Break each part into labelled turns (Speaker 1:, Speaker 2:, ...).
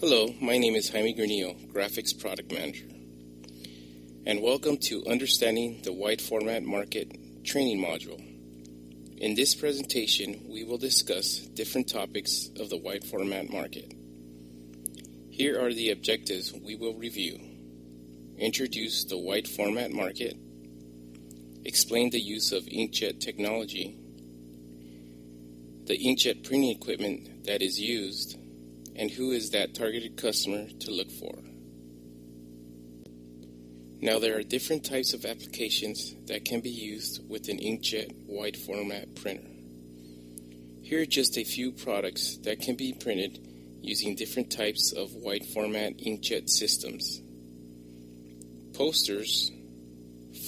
Speaker 1: Hello, my name is Jaime Granillo, Graphics Product Manager, and welcome to Understanding the Wide Format Market training module. In this presentation, we will discuss different topics of the wide format market. Here are the objectives we will review. Introduce the wide format market, explain the use of inkjet technology, the inkjet printing equipment that is used, and who is that targeted customer to look for. Now, there are different types of applications that can be used with an inkjet wide format printer. Here are just a few products that can be printed using different types of wide format inkjet systems: posters,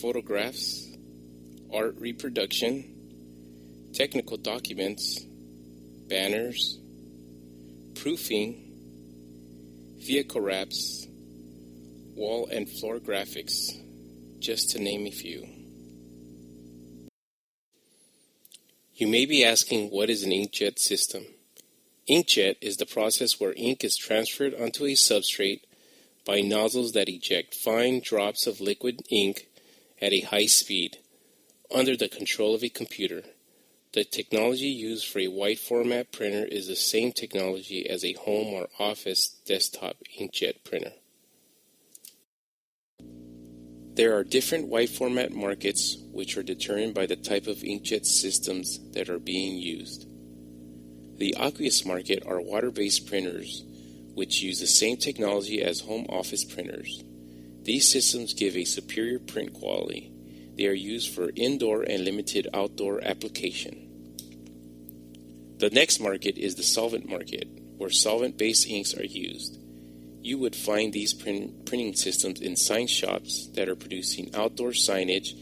Speaker 1: photographs, art reproduction, technical documents, banners, proofing, vehicle wraps, wall and floor graphics, just to name a few. You may be asking, what is an inkjet system? Inkjet is the process where ink is transferred onto a substrate by nozzles that eject fine drops of liquid ink at a high speed under the control of a computer. The technology used for a wide format printer is the same technology as a home or office desktop inkjet printer. There are different wide format markets which are determined by the type of inkjet systems that are being used. The aqueous market are water-based printers which use the same technology as home office printers. These systems give a superior print quality. They are used for indoor and limited outdoor application. The next market is the solvent market, where solvent-based inks are used. You would find these printing systems in sign shops that are producing outdoor signage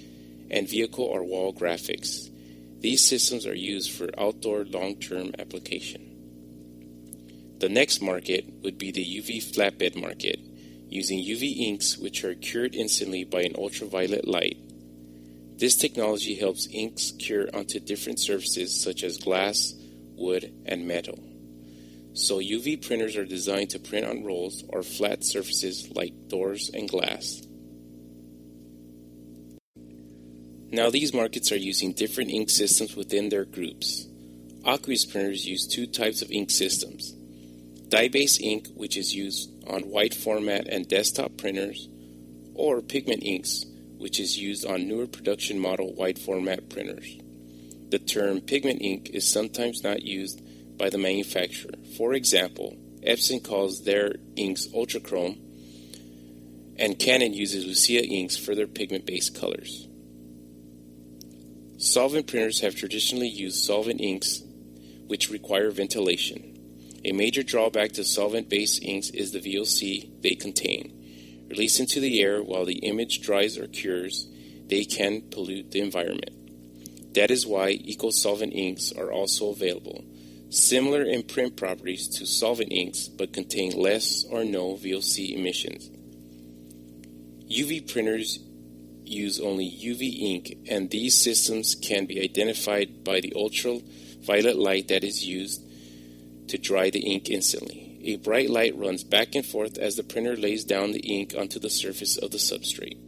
Speaker 1: and vehicle or wall graphics. These systems are used for outdoor long-term application. The next market would be the UV flatbed market, using UV inks which are cured instantly by an ultraviolet light. This technology helps inks cure onto different surfaces such as glass, wood, and metal. So UV printers are designed to print on rolls or flat surfaces like doors and glass. Now, these markets are using different ink systems within their groups. Aqueous printers use two types of ink systems: dye-based ink, which is used on wide format and desktop printers, or pigment inks, which is used on newer production model wide format printers. The term pigment ink is sometimes not used by the manufacturer. For example, Epson calls their inks ultrachrome, and Canon uses Lucia inks for their pigment-based colors. Solvent printers have traditionally used solvent inks, which require ventilation. A major drawback to solvent-based inks is the VOC they contain. Released into the air while the image dries or cures, they can pollute the environment. That is why eco-solvent inks are also available, similar in print properties to solvent inks but contain less or no VOC emissions. UV printers use only UV ink, and these systems can be identified by the ultraviolet light that is used to dry the ink instantly. A bright light runs back and forth as the printer lays down the ink onto the surface of the substrate.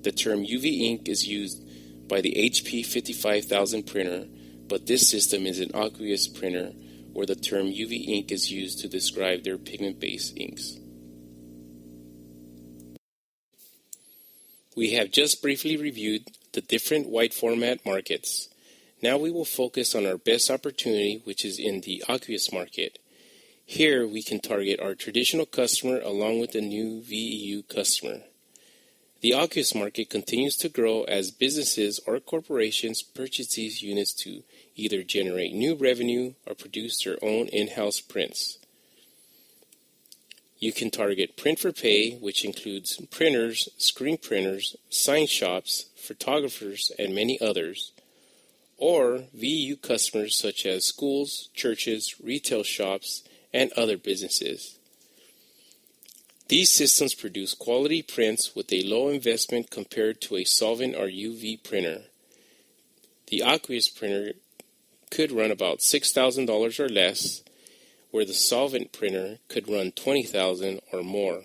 Speaker 1: The term UV ink is used by the HP 55000 printer, but this system is an aqueous printer where the term UV ink is used to describe their pigment-based inks. We have just briefly reviewed the different wide format markets. Now we will focus on our best opportunity, which is in the aqueous market. Here we can target our traditional customer along with the new VEU customer. The aqueous market continues to grow as businesses or corporations purchase these units to either generate new revenue or produce their own in-house prints. You can target print for pay, which includes printers, screen printers, sign shops, photographers, and many others, or VEU customers such as schools, churches, retail shops, and other businesses. These systems produce quality prints with a low investment compared to a solvent or UV printer. The aqueous printer could run about $6,000 or less, where the solvent printer could run 20,000 or more.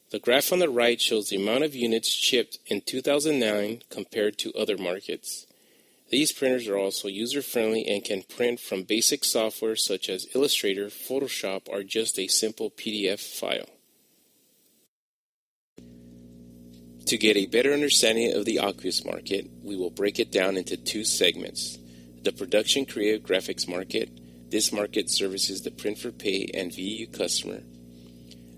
Speaker 1: The graph on the right shows the amount of units shipped in 2009 compared to other markets. These printers are also user-friendly and can print from basic software such as Illustrator, Photoshop, or just a simple PDF file. To get a better understanding of the Aqueous market, we will break it down into two segments. The production creative graphics market. This market services the print for pay and VU customer.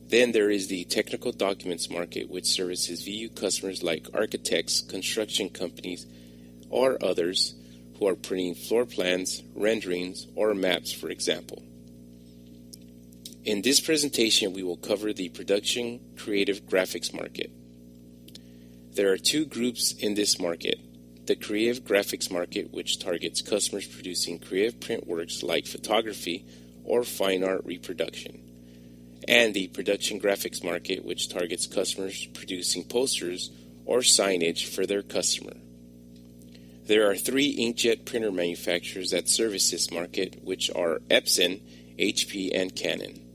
Speaker 1: Then there is the technical documents market, which services VU customers like architects, construction companies, or others who are printing floor plans, renderings, or maps, for example. In this presentation, we will cover the production creative graphics market. There are two groups in this market. The creative graphics market, which targets customers producing creative print works like photography or fine art reproduction. And the production graphics market, which targets customers producing posters or signage for their customer. There are three inkjet printer manufacturers that service this market, which are Epson, HP, and Canon.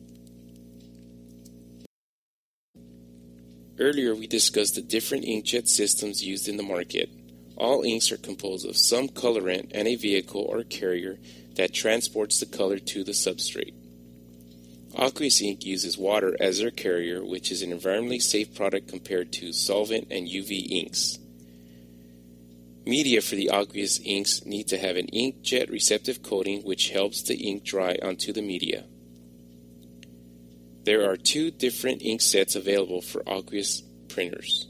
Speaker 1: Earlier, we discussed the different inkjet systems used in the market. All inks are composed of some colorant and a vehicle or carrier that transports the color to the substrate. Aqueous ink uses water as their carrier, which is an environmentally safe product compared to solvent and UV inks. Media for the aqueous inks need to have an inkjet receptive coating, which helps the ink dry onto the media. There are two different ink sets available for aqueous printers.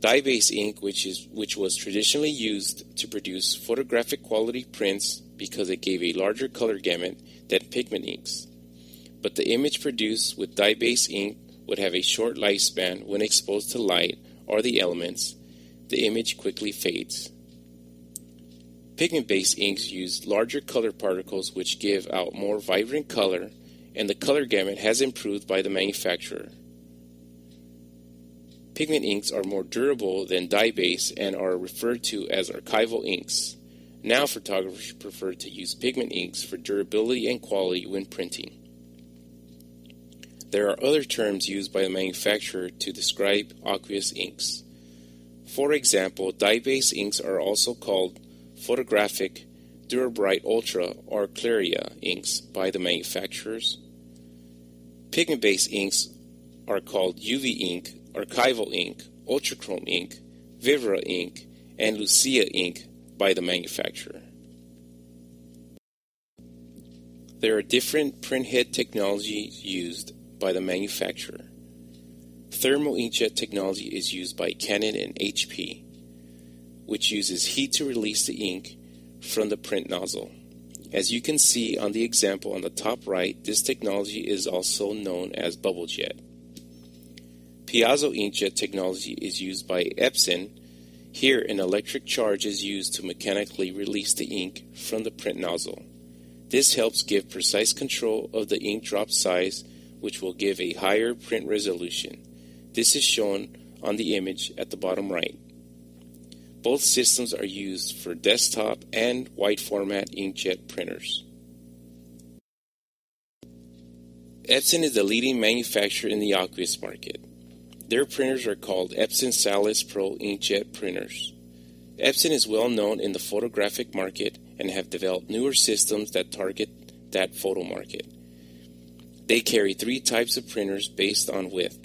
Speaker 1: Dye-based ink, which was traditionally used to produce photographic quality prints because it gave a larger color gamut than pigment inks. But the image produced with dye-based ink would have a short lifespan when exposed to light or the elements. The image quickly fades. Pigment-based inks use larger color particles which give out more vibrant color, and the color gamut has improved by the manufacturer. Pigment inks are more durable than dye-based and are referred to as archival inks. Now photographers prefer to use pigment inks for durability and quality when printing. There are other terms used by the manufacturer to describe aqueous inks. For example, dye-based inks are also called photographic, Durabright Ultra, or Claria inks by the manufacturers. Pigment-based inks are called UV ink, archival ink, ultrachrome ink, Vivera ink, and Lucia ink by the manufacturer. There are different printhead technologies used by the manufacturer. Thermal inkjet technology is used by Canon and HP, which uses heat to release the ink from the print nozzle. As you can see on the example on the top right, this technology is also known as bubble jet. Piezo inkjet technology is used by Epson. Here, an electric charge is used to mechanically release the ink from the print nozzle. This helps give precise control of the ink drop size, which will give a higher print resolution. This is shown on the image at the bottom right. Both systems are used for desktop and wide format inkjet printers. Epson is the leading manufacturer in the aqueous market. Their printers are called Epson Salis Pro inkjet printers. Epson is well known in the photographic market and have developed newer systems that target that photo market. They carry three types of printers based on width.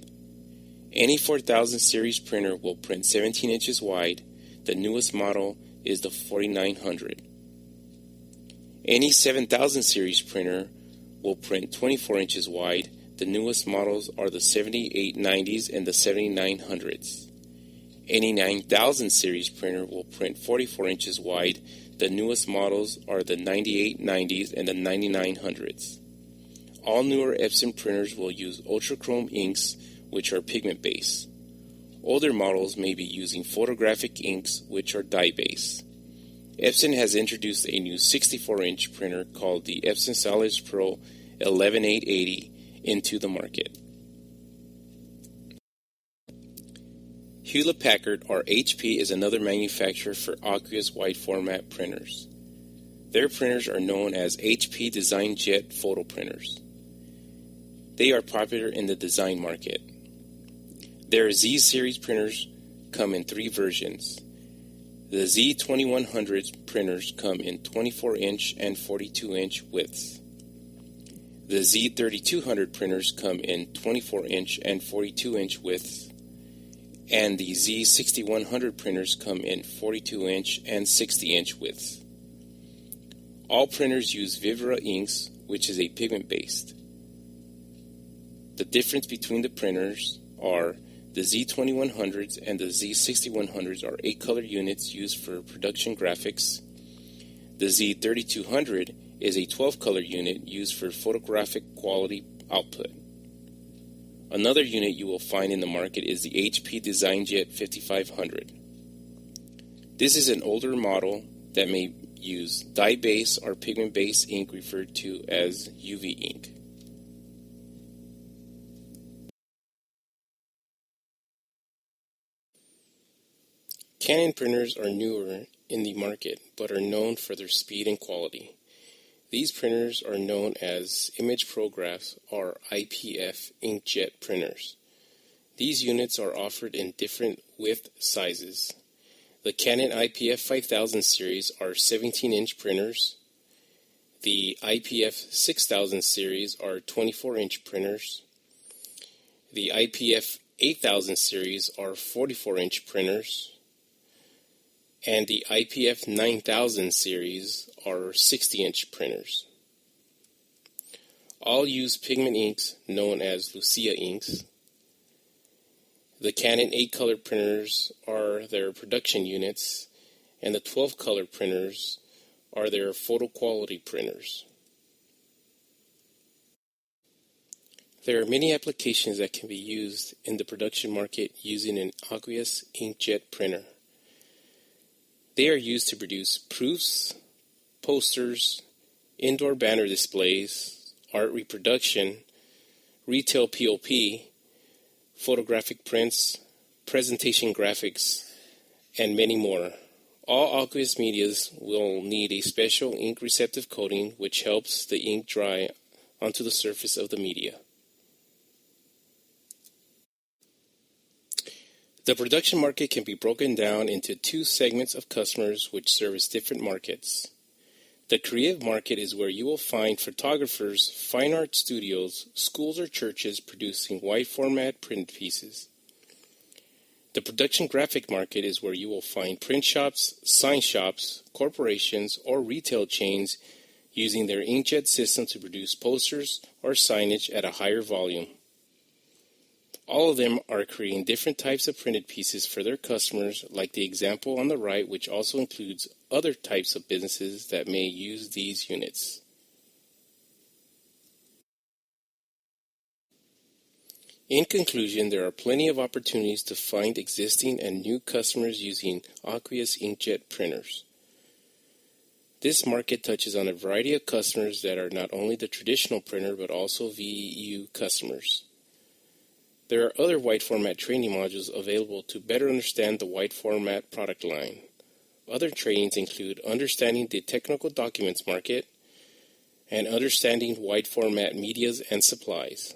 Speaker 1: Any 4000 series printer will print 17 inches wide. The newest model is the 4900. Any 7000 series printer will print 24 inches wide. The newest models are the 7890s and the 7900s. Any 9000 series printer will print 44 inches wide. The newest models are the 9890s and the 9900s. All newer Epson printers will use ultrachrome inks, which are pigment-based. Older models may be using photographic inks, which are dye-based. Epson has introduced a new 64-inch printer called the Epson Salis Pro 11880 into the market. Hewlett-Packard, or HP, is another manufacturer for aqueous wide format printers. Their printers are known as HP DesignJet photo printers. They are popular in the design market. Their Z-Series printers come in 3 versions. The Z2100 printers come in 24-inch and 42-inch widths. The Z3200 printers come in 24-inch and 42-inch widths, and the Z6100 printers come in 42-inch and 60-inch widths. All printers use Vivera inks, which is a pigment-based. The difference between the printers are the Z2100s and the Z6100s are 8-color units used for production graphics. The Z3200 is a 12-color unit used for photographic quality output. Another unit you will find in the market is the HP DesignJet 5500. This is an older model that may use dye-based or pigment-based ink referred to as UV ink. Canon printers are newer in the market but are known for their speed and quality. These printers are known as Image Prographs or IPF inkjet printers. These units are offered in different width sizes. The Canon IPF 5000 series are 17-inch printers. The IPF 6000 series are 24-inch printers. The IPF 8000 series are 44-inch printers. And the IPF 9000 series are 60-inch printers. All use pigment inks known as Lucia inks. The Canon 8-color printers are their production units, and the 12-color printers are their photo quality printers. There are many applications that can be used in the production market using an aqueous inkjet printer. They are used to produce proofs, posters, indoor banner displays, art reproduction, retail POP, photographic prints, presentation graphics, and many more. All aqueous medias will need a special ink receptive coating which helps the ink dry onto the surface of the media. The production market can be broken down into 2 segments of customers which service different markets. The creative market is where you will find photographers, fine art studios, schools or churches producing wide format print pieces. The production graphic market is where you will find print shops, sign shops, corporations, or retail chains using their inkjet system to produce posters or signage at a higher volume. All of them are creating different types of printed pieces for their customers, like the example on the right, which also includes other types of businesses that may use these units. In conclusion, there are plenty of opportunities to find existing and new customers using aqueous inkjet printers. This market touches on a variety of customers that are not only the traditional printer but also VEU customers. There are other wide format training modules available to better understand the wide format product line. Other trainings include understanding the technical documents market and understanding wide format medias and supplies.